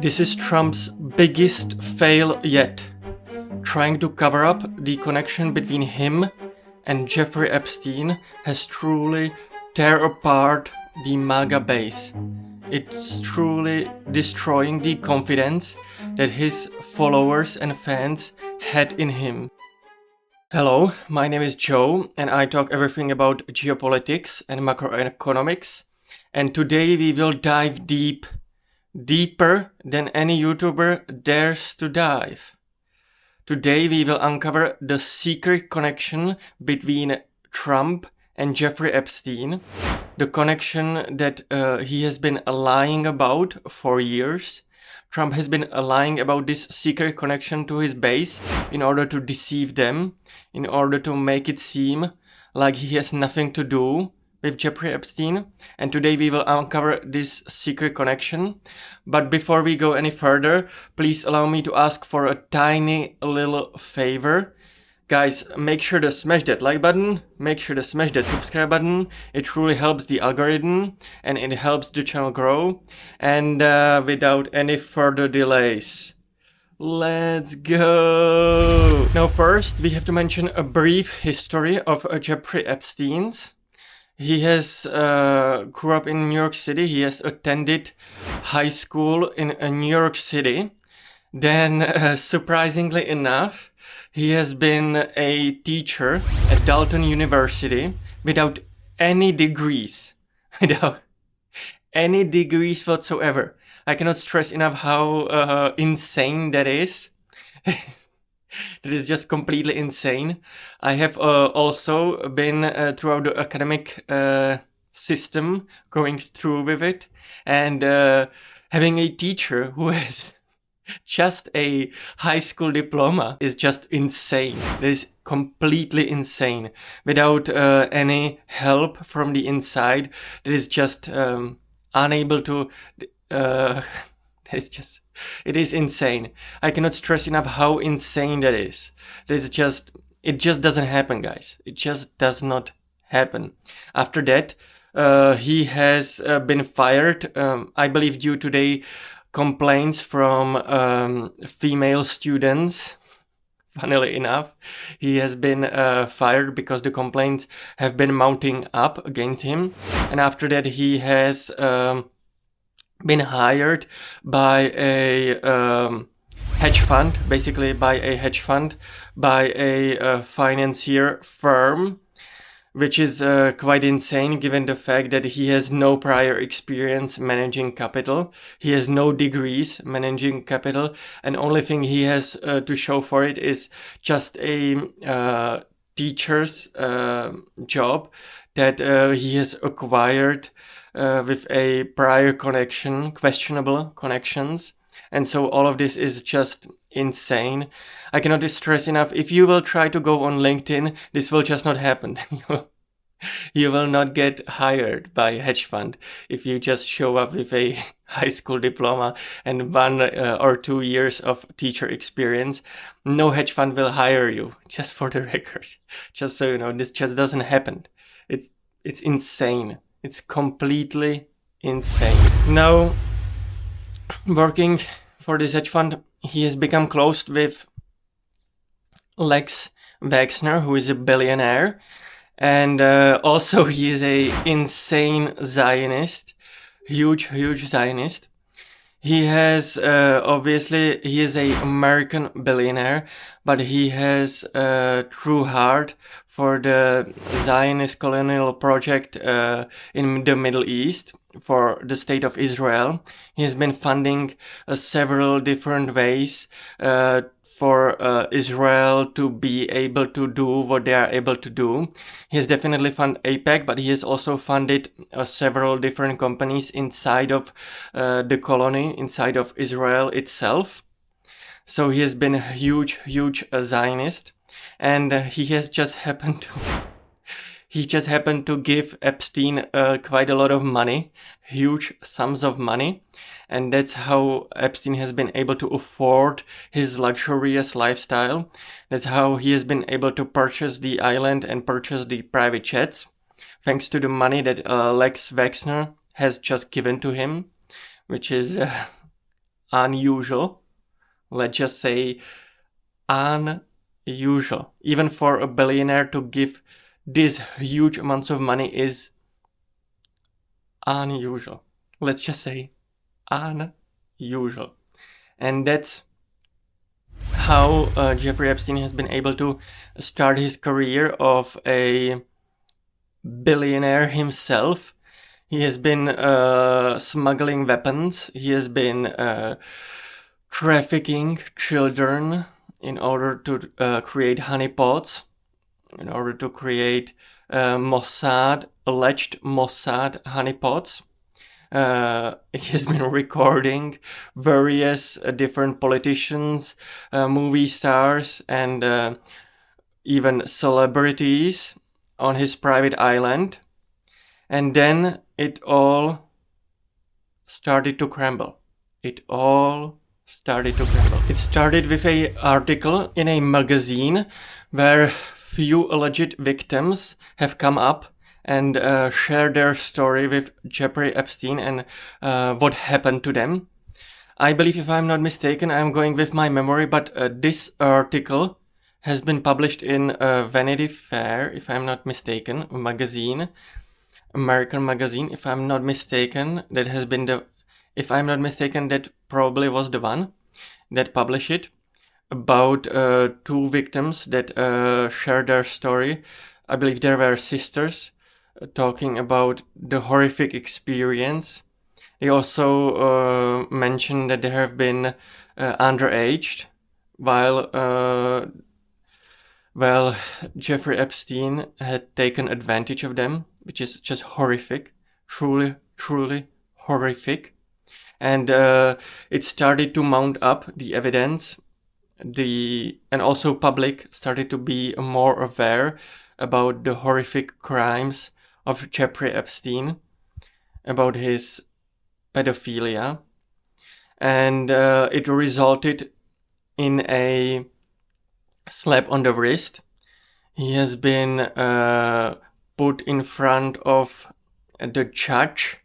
This is Trump's biggest fail yet, trying to cover up the connection between him and Jeffrey Epstein has truly tear apart the MAGA base. It's truly destroying the confidence that his followers and fans had in him. Hello, my name is Joe and I talk everything about geopolitics and macroeconomics. And today we will dive deeper than any YouTuber dares to dive. Today we will uncover the secret connection between Trump and Jeffrey Epstein, the connection that he has been lying about for years. Trump has been lying about this secret connection to his base in order to deceive them, in order to make it seem like he has nothing to do with Jeffrey Epstein. And today we will uncover this secret connection. But before we go any further, please allow me to ask for a tiny little favor. Guys, make sure to smash that like button, make sure to smash that subscribe button. It truly helps the algorithm and it helps the channel grow. And without any further delays, let's go! Now first, we have to mention a brief history of Jeffrey Epstein's. He has grew up in New York City. He has attended high school in New York City. Then, surprisingly enough, he has been a teacher at Dalton University without any degrees. Without any degrees whatsoever. I cannot stress enough how insane that is. That is just completely insane. I have also been throughout the academic system, going through with it, and having a teacher who has just a high school diploma is just insane. That is completely insane. Without any help from the inside, that is just unable to... It is insane. I cannot stress enough how insane that is. It just doesn't happen, guys. It just does not happen. After that, he has been fired, I believe due to the complaints from female students. Funnily enough, he has been fired because the complaints have been mounting up against him. And after that, he has been hired by a hedge fund, basically by a financier firm, which is quite insane given the fact that he has no prior experience managing capital. He has no degrees managing capital, and only thing he has to show for it is just a teacher's job that he has acquired with a prior connection, questionable connections. And so all of this is just insane. I cannot stress enough, if you will try to go on LinkedIn, this will just not happen. You will not get hired by a hedge fund if you just show up with a high school diploma and 1 or 2 years of teacher experience. No hedge fund will hire you, just for the record. Just so you know, this just doesn't happen. It's insane. It's completely insane. Now, working for this hedge fund, he has become close with Lex Wexner, who is a billionaire. And also he is a insane Zionist, huge Zionist. He has, obviously, he is a American billionaire, but he has true heart for the Zionist colonial project in the Middle East, for the state of Israel. He has been funding several different ways for Israel to be able to do what they are able to do. He has definitely funded AIPAC, but he has also funded several different companies inside of the colony, inside of Israel itself. So he has been a huge Zionist, and he just happened to give Epstein quite a lot of money, huge sums of money. And that's how Epstein has been able to afford his luxurious lifestyle. That's how he has been able to purchase the island and purchase the private jets, thanks to the money that Lex Wexner has just given to him, which is unusual. Let's just say unusual. Even for a billionaire to give these huge amounts of money is unusual. Let's just say unusual. And that's how Jeffrey Epstein has been able to start his career of a billionaire himself. He has been smuggling weapons. He has been trafficking children in order to create honeypots, in order to create alleged Mossad honeypots. He has been recording various different politicians, movie stars, and even celebrities on his private island. And then it all started to crumble. It started with an article in a magazine where few alleged victims have come up and shared their story with Jeffrey Epstein and what happened to them. I believe, if I'm not mistaken, I'm going with my memory, but this article has been published in Vanity Fair, if I'm not mistaken, magazine, American magazine, if I'm not mistaken. If I'm not mistaken, that probably was the one that published it, about two victims that shared their story. I believe there were sisters talking about the horrific experience. They also mentioned that they have been underaged while Jeffrey Epstein had taken advantage of them, which is just horrific, truly horrific. And it started to mount up the evidence. And also public started to be more aware about the horrific crimes of Jeffrey Epstein, about his pedophilia, and it resulted in a slap on the wrist. He has been put in front of the judge.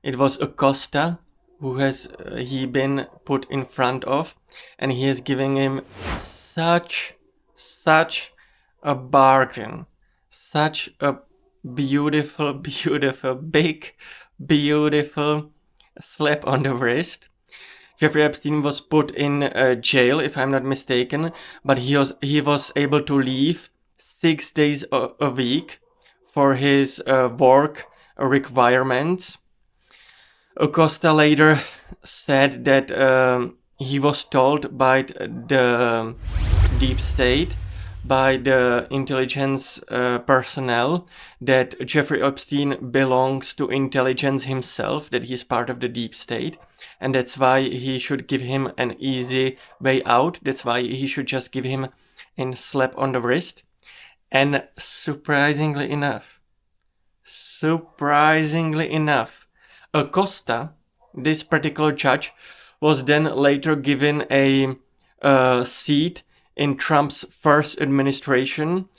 It was Acosta who has he been put in front of, and he is giving him such a bargain, such a beautiful big beautiful slap on the wrist. Jeffrey Epstein was put in jail, if I'm not mistaken, but he was able to leave 6 days a week for his work requirements. Acosta later said that he was told by the deep state, by the intelligence personnel, that Jeffrey Epstein belongs to intelligence himself, that he's part of the deep state, and that's why he should give him an easy way out. That's why he should just give him a slap on the wrist. And surprisingly enough, Acosta, this particular judge, was then later given a seat in Trump's first administration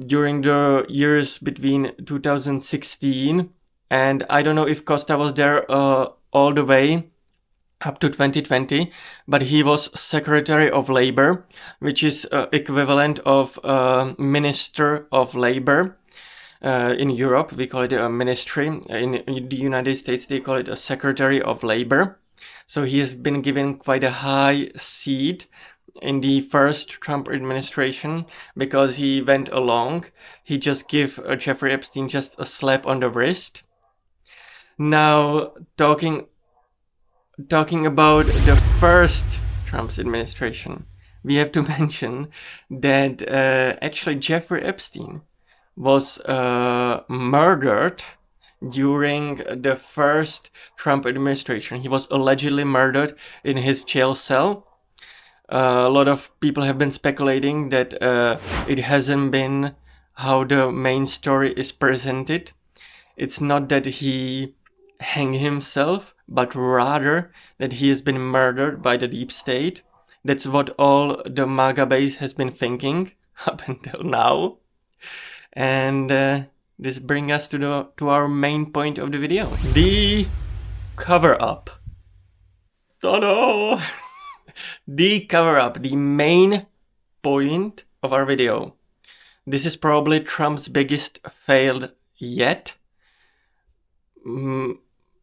during the years between 2016, and I don't know if Costa was there all the way up to 2020, but he was Secretary of Labor, which is equivalent of Minister of Labor. In Europe, we call it a ministry. In the United States, they call it a Secretary of Labor. So he has been given quite a high seat in the first Trump administration because he went along. He just gave Jeffrey Epstein just a slap on the wrist. Now, talking about the first Trump's administration, we have to mention that actually Jeffrey Epstein was murdered during the first Trump administration. He was allegedly murdered in his jail cell. A lot of people have been speculating that it hasn't been how the main story is presented. It's not that he hanged himself, but rather that he has been murdered by the deep state. That's what all the MAGA base has been thinking up until now. And this brings us to our main point of the video, the cover-up. Oh no! The cover up, the main point of our video. This is probably Trump's biggest fail yet.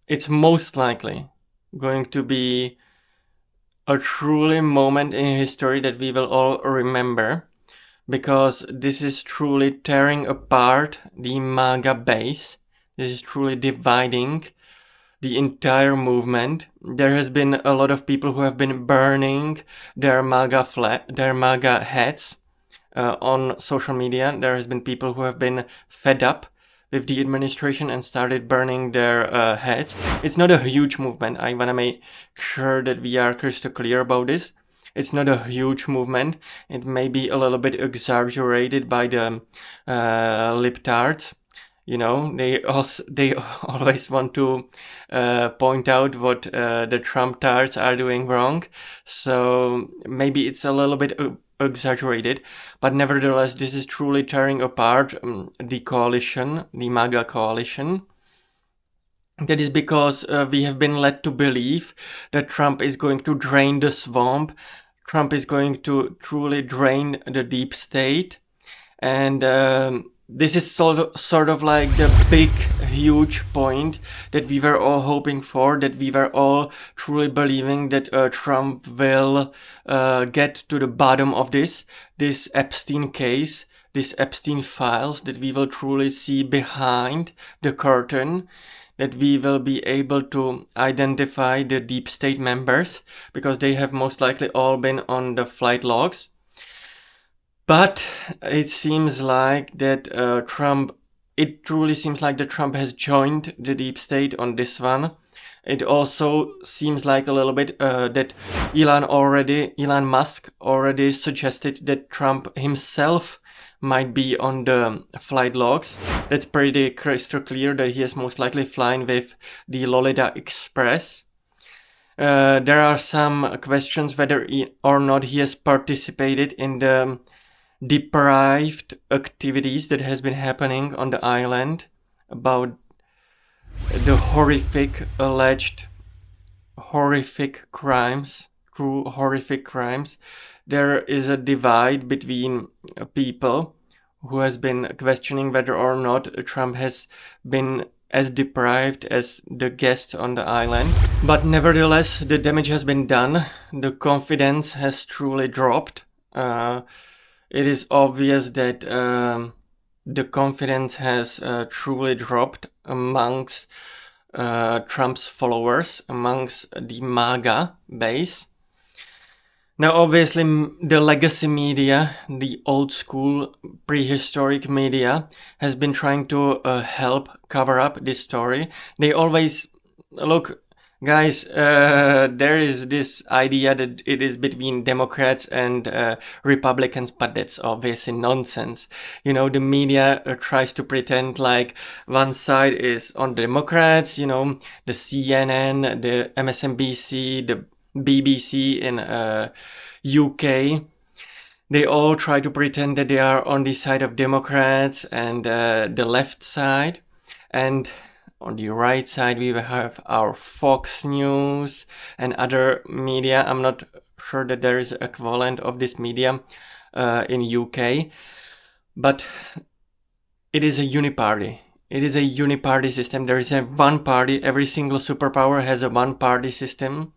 It's most likely going to be a truly moment in history that we will all remember, because this is truly tearing apart the MAGA base. This is truly dividing the entire movement. There has been a lot of people who have been burning their MAGA hats on social media. There has been people who have been fed up with the administration and started burning their heads. It's not a huge movement. I want to make sure that we are crystal clear about this. It's not a huge movement. It may be a little bit exaggerated by the libtards. You know, they always want to point out what the Trump tards are doing wrong. So maybe it's a little bit exaggerated, but nevertheless, this is truly tearing apart the coalition, the MAGA coalition. That is because we have been led to believe that Trump is going to drain the swamp. Trump is going to truly drain the deep state. And this is sort of like the big, huge point that we were all hoping for, that we were all truly believing that Trump will get to the bottom of this Epstein case, this Epstein files, that we will truly see behind the curtain, that we will be able to identify the deep state members, because they have most likely all been on the flight logs. But it seems like that it truly seems like that Trump has joined the deep state on this one. It also seems like a little bit that Elon Musk already suggested that Trump himself might be on the flight logs. That's pretty crystal clear that he is most likely flying with the Lolita Express. There are some questions whether or not he has participated in the deprived activities that has been happening on the island about the alleged horrific crimes. There is a divide between people who has been questioning whether or not Trump has been as deprived as the guests on the island. But nevertheless, the damage has been done. The confidence has truly dropped. It is obvious that the confidence has truly dropped amongst Trump's followers, amongst the MAGA base. Now, obviously, the legacy media, the old school prehistoric media, has been trying to help cover up this story. They always look. Guys, there is this idea that it is between Democrats and Republicans, but that's obviously nonsense. You know, the media tries to pretend like one side is on Democrats, you know, the CNN, the MSNBC, the BBC in UK. They all try to pretend that they are on the side of Democrats and the left side. And on the right side, we have our Fox News and other media. I'm not sure that there is an equivalent of this media in UK, but it is a uniparty. It is a uniparty system. There is a one party. Every single superpower has a one-party system.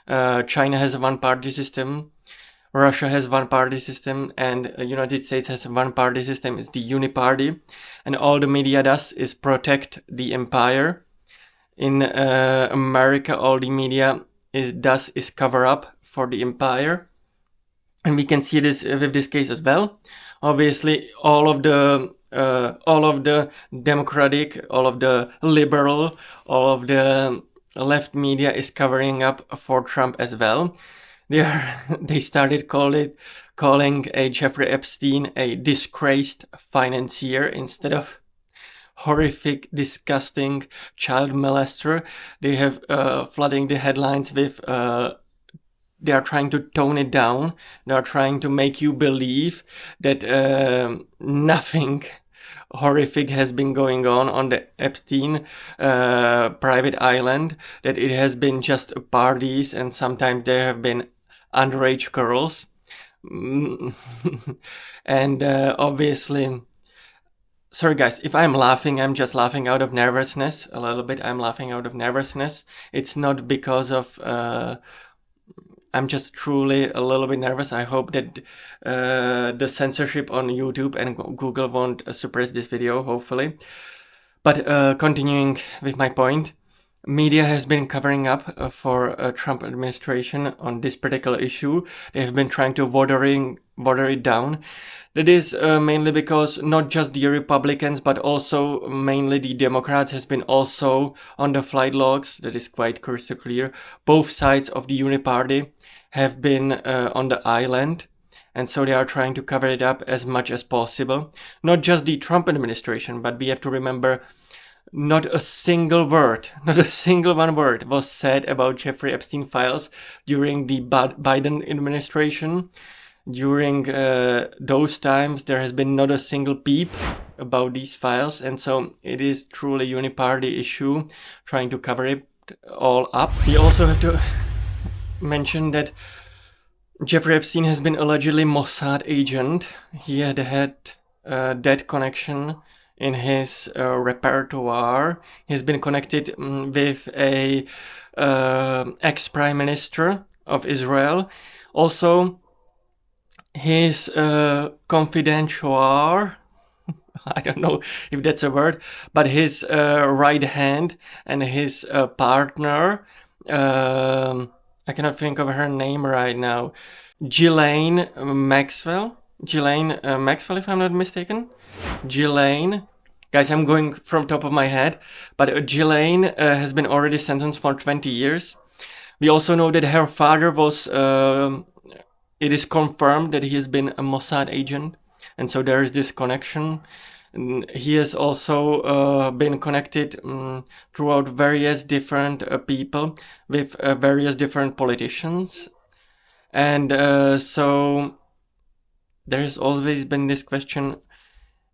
China has a one-party system. Russia has one-party system, and United States has a one-party system. It's the uniparty, and all the media does is protect the empire. In America, all the media does is cover up for the empire, and we can see this with this case as well. Obviously, all of the democratic, all of the liberal, all of the left media is covering up for Trump as well. They started calling a Jeffrey Epstein a disgraced financier instead of horrific, disgusting child molester. They have flooding the headlines with they are trying to tone it down. They are trying to make you believe that nothing horrific has been going on the Epstein private island, that it has been just parties and sometimes there have been underage girls. And obviously, sorry guys, if I'm laughing, I'm just laughing out of nervousness a little bit. I'm laughing out of nervousness. It's not because of I'm just truly a little bit nervous. I hope that the censorship on YouTube and Google won't suppress this video, hopefully. But continuing with my point, media has been covering up for Trump administration on this particular issue. They have been trying to water it down. That is mainly because not just the Republicans, but also mainly the Democrats has been also on the flight logs. That is quite crystal clear. Both sides of the Uniparty have been on the island. And so they are trying to cover it up as much as possible. Not just the Trump administration, but we have to remember not a single word, not a single one word was said about Jeffrey Epstein files during the Biden administration. During those times, there has been not a single peep about these files. And so it is truly a uniparty issue trying to cover it all up. We also have to mention that Jeffrey Epstein has been allegedly Mossad agent. He had that connection in his repertoire. He's been connected with a ex-prime minister of Israel. Also, his confidential, I don't know if that's a word, but his right hand and his partner, I cannot think of her name right now, Ghislaine Maxwell, if I'm not mistaken. Ghislaine, guys, I'm going from top of my head, but Ghislaine has been already sentenced for 20 years. We also know that her father was, it is confirmed that he has been a Mossad agent, and so there is this connection. And he has also been connected throughout various different people with various different politicians. And so there has always been this question,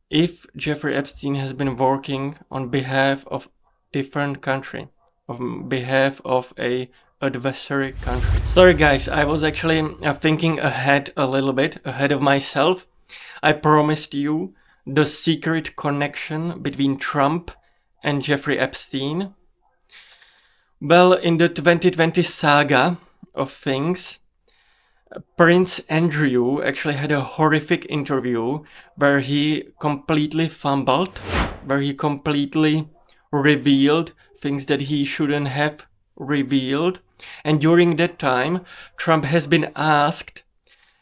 if Jeffrey Epstein has been working on behalf of different country, on behalf of a adversary country. Sorry guys, I was actually thinking ahead a little bit, ahead of myself. I promised you the secret connection between Trump and Jeffrey Epstein. Well, in the 2020 saga of things, Prince Andrew actually had a horrific interview where he completely fumbled, where he completely revealed things that he shouldn't have revealed. And during that time, Trump has been asked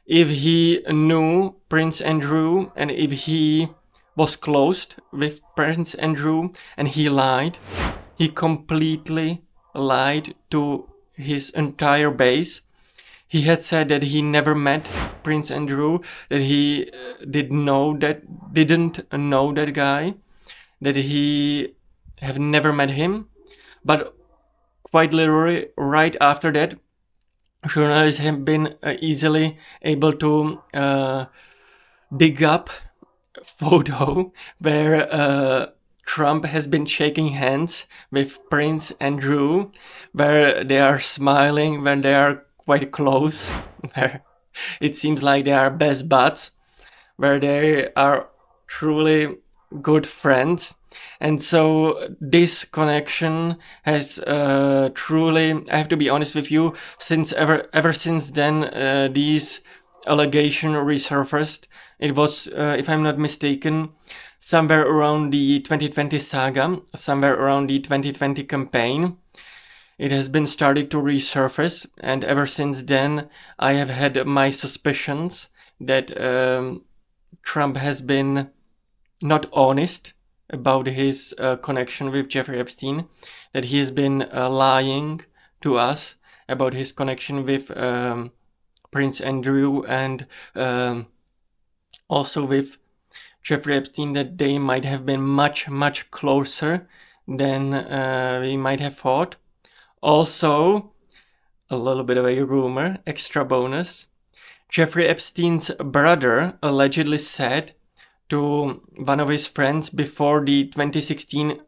if he knew Prince Andrew and if he was close with Prince Andrew, and he lied. He completely lied to his entire base. He had said that he never met Prince Andrew, that he didn't know that guy, that he have never met him. But quite literally, right after that, journalists have been easily able to dig up a photo where Trump has been shaking hands with Prince Andrew, where they are smiling when they are quite close, where it seems like they are best buds, where they are truly good friends. And so this connection has truly, I have to be honest with you, since ever since then these allegations resurfaced. It was, if I'm not mistaken, somewhere around the 2020 saga, somewhere around the 2020 campaign. It has been starting to resurface, and ever since then I have had my suspicions that Trump has been not honest about his connection with Jeffrey Epstein, that he has been lying to us about his connection with Prince Andrew and also with Jeffrey Epstein, that they might have been much, much closer than we might have thought. Also, a little bit of a rumor, extra bonus, Jeffrey Epstein's brother allegedly said to one of his friends before the 2016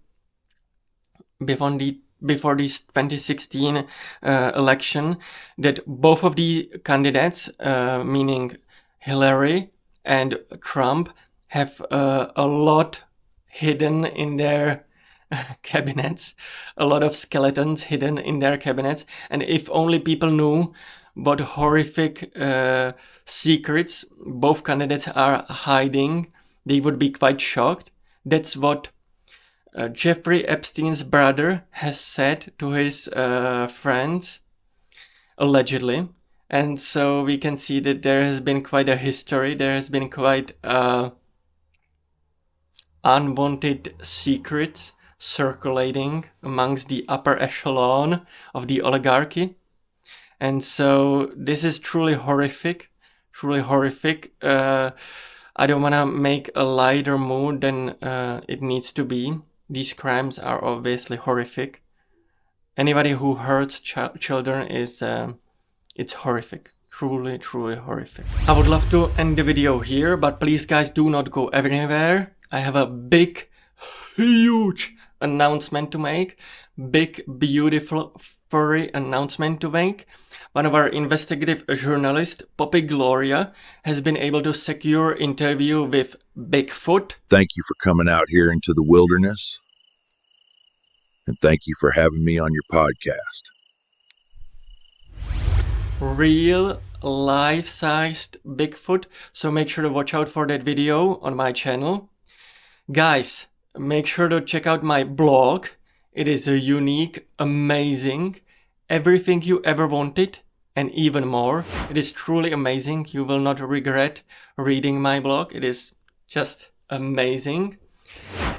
before this 2016 election, that both of the candidates, meaning Hillary and Trump, have a lot hidden in their cabinets, a lot of skeletons hidden in their cabinets, and if only people knew what horrific secrets both candidates are hiding, they would be quite shocked. That's what Jeffrey Epstein's brother has said to his friends, allegedly. And so we can see that there has been quite a history, there has been quite unwanted secrets circulating amongst the upper echelon of the oligarchy. And so this is truly horrific, truly horrific. I don't want to make a lighter mood than it needs to be. These crimes are obviously horrific. Anybody who hurts children is it's horrific. Truly, truly horrific. I would love to end the video here, but please guys, do not go anywhere. I have a big, huge announcement to make. Big, beautiful, furry announcement to make. One of our investigative journalists, Poppy Gloria, has been able to secure interview with Bigfoot. Thank you for coming out here into the wilderness. And thank you for having me on your podcast. Real life-sized Bigfoot, so make sure to watch out for that video on my channel. Guys, make sure to check out my blog. It is a unique, amazing, everything you ever wanted and even more. It is truly amazing. You will not regret reading my blog. It is just amazing.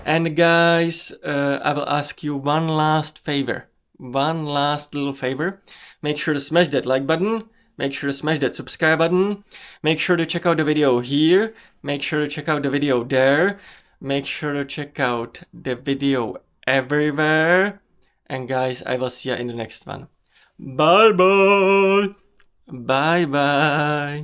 And guys, I will ask you one last favor. One last little favor. Make sure to smash that like button. Make sure to smash that subscribe button. Make sure to check out the video here. Make sure to check out the video there. Make sure to check out the video everywhere. And guys, I will see you in the next one. Bye bye. Bye bye.